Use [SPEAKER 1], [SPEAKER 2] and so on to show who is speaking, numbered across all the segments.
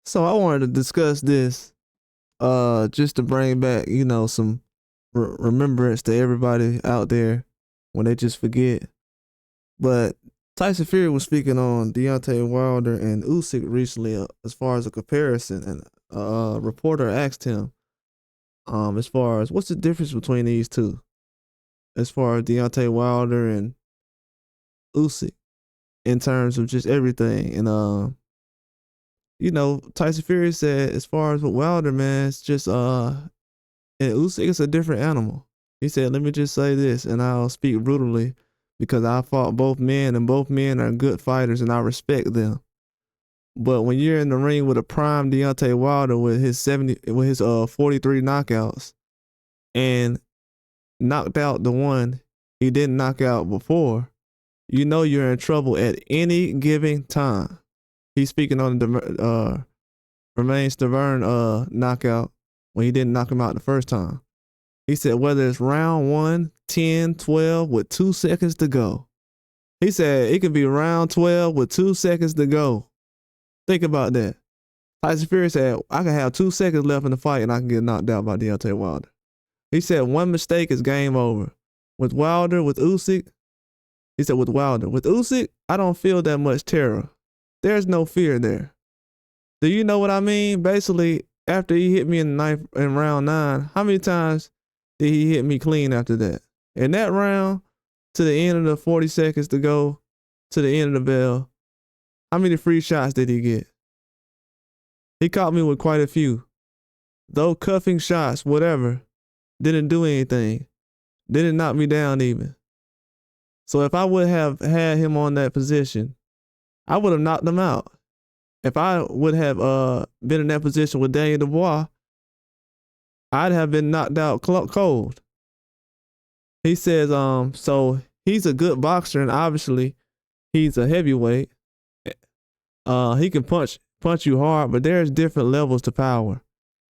[SPEAKER 1] So I wanted to discuss this, just to bring back, some remembrance to everybody out there when they just forget. But Tyson Fury was speaking on Deontay Wilder and Usyk recently, as far as a comparison, and a reporter asked him, as far as what's the difference between these two, as far as Deontay Wilder and Usyk in terms of just everything, and Tyson Fury said, as far as with Wilder, man, it's just and Usyk is a different animal. He said, "Let me just say this, and I'll speak brutally, because I fought both men, and both men are good fighters, and I respect them. But when you're in the ring with a prime Deontay Wilder with his 43 knockouts, and knocked out the one he didn't knock out before, you know you're in trouble at any given time." He's speaking on the Romain Stavern knockout when he didn't knock him out the first time. He said whether it's round 1, 10, 12 with 2 seconds to go. He said it could be round 12 with 2 seconds to go. Think about that. Tyson Fury said, I can have 2 seconds left in the fight and I can get knocked out by Deontay Wilder. He said one mistake is game over. With Wilder, with Usyk, he said with Wilder. With Usyk, I don't feel that much terror. There's no fear there. Do you know what I mean? Basically, after he hit me in round 9, how many times did he hit me clean after that? In that round, to the end of the 40 seconds to go, to the end of the bell, how many free shots did he get? He caught me with quite a few. Though cuffing shots, whatever, didn't do anything. Didn't knock me down even. So if I would have had him on that position, I would have knocked him out. If I would have been in that position with Daniel Dubois, I'd have been knocked out cold. He says, so he's a good boxer, and obviously he's a heavyweight. He can punch you hard, but there's different levels to power,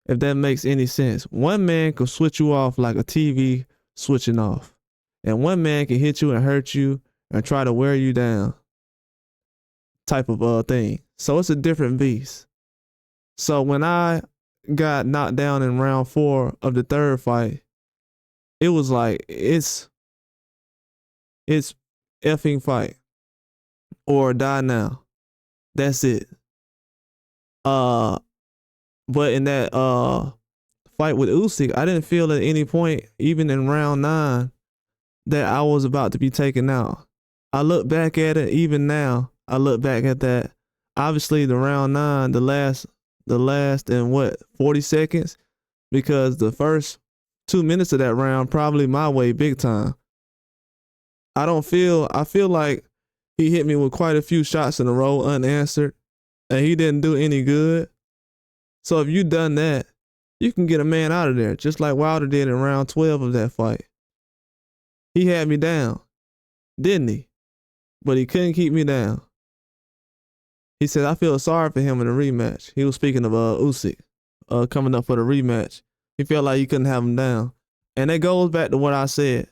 [SPEAKER 1] if that makes any sense. One man can switch you off like a TV switching off, and one man can hit you and hurt you and try to wear you down, type of thing. So it's a different beast. So when I got knocked down in round 4 of the third fight, it was like it's effing fight or die now. That's it. But in that fight with Usyk, I didn't feel at any point, even in round 9, that I was about to be taken out. I look back at it, even now, I look back at that. Obviously, the round 9, the last in what, 40 seconds? Because the first 2 minutes of that round, probably my way big time. I feel like he hit me with quite a few shots in a row unanswered, and he didn't do any good. So if you done that, you can get a man out of there, just like Wilder did in round 12 of that fight. He had me down, didn't he? But he couldn't keep me down. He said, I feel sorry for him in the rematch. He was speaking of Usyk coming up for the rematch. He felt like he couldn't have him down. And that goes back to what I said.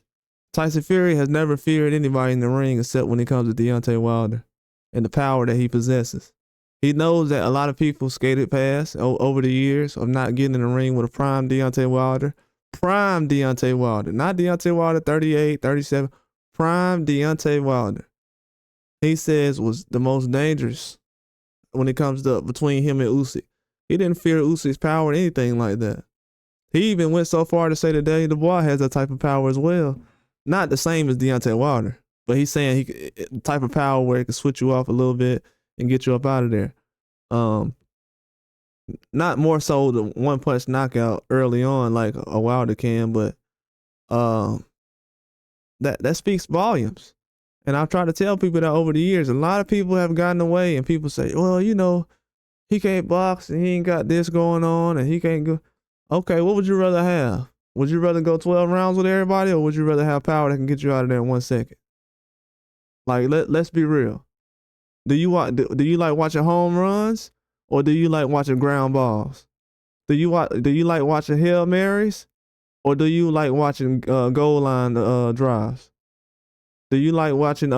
[SPEAKER 1] Tyson Fury has never feared anybody in the ring except when it comes to Deontay Wilder and the power that he possesses. He knows that a lot of people skated past over the years of not getting in the ring with a prime Deontay Wilder. Prime Deontay Wilder. Not Deontay Wilder 38, 37. Prime Deontay Wilder. He says was the most dangerous when it comes to between him and Usyk. He didn't fear Usyk's power or anything like that. He even went so far to say that Daniel Dubois has that type of power as well. Not the same as Deontay Wilder, but he's saying the type of power where it can switch you off a little bit and get you up out of there. Not more so the one punch knockout early on like a Wilder can, but that speaks volumes. And I've tried to tell people that over the years, a lot of people have gotten away, and people say, well, he can't box and he ain't got this going on and he can't go. Okay, what would you rather have? Would you rather go 12 rounds with everybody, or would you rather have power that can get you out of there in 1 second? Like, let's be real. Do you like watching home runs, or do you like watching ground balls? Do you like watching Hail Marys, or do you like watching goal line drives? Do you like watching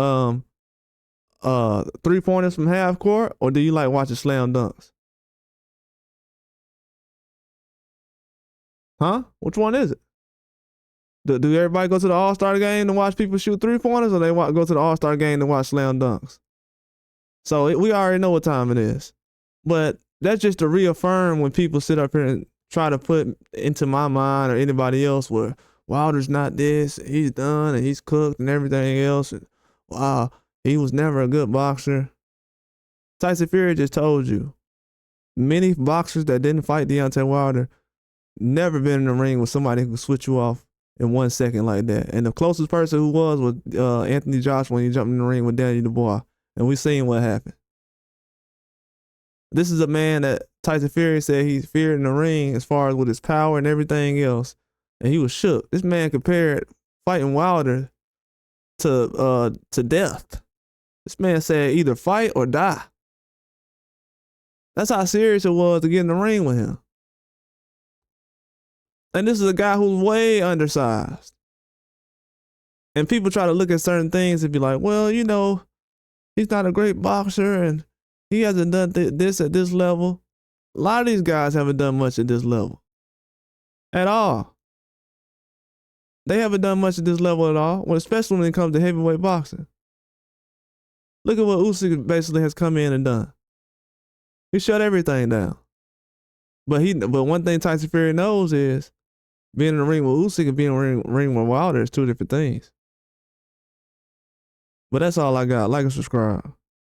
[SPEAKER 1] 3-pointers from half court, or do you like watching slam dunks? Huh? Which one is it? Do everybody go to the All-Star game to watch people shoot 3-pointers, or they go to the All-Star game to watch slam dunks? So we already know what time it is. But that's just to reaffirm when people sit up here and try to put into my mind or anybody else where Wilder's not this, he's done and he's cooked and everything else. And wow, he was never a good boxer. Tyson Fury just told you, many boxers that didn't fight Deontay Wilder never been in the ring with somebody who could switch you off in 1 second like that. And the closest person who was Anthony Joshua when he jumped in the ring with Danny Dubois. And we seen what happened. This is a man that Tyson Fury said he feared in the ring as far as with his power and everything else. And he was shook. This man compared fighting Wilder to death. This man said either fight or die. That's how serious it was to get in the ring with him. And this is a guy who's way undersized. And people try to look at certain things and be like, well, you know, he's not a great boxer and he hasn't done this at this level. A lot of these guys haven't done much at this level. At all. They haven't done much at this level at all, especially when it comes to heavyweight boxing. Look at what Usyk basically has come in and done. He shut everything down. But one thing Tyson Fury knows is being in the ring with Usyk and being in the ring with Wilder is two different things. But that's all I got. Like and subscribe.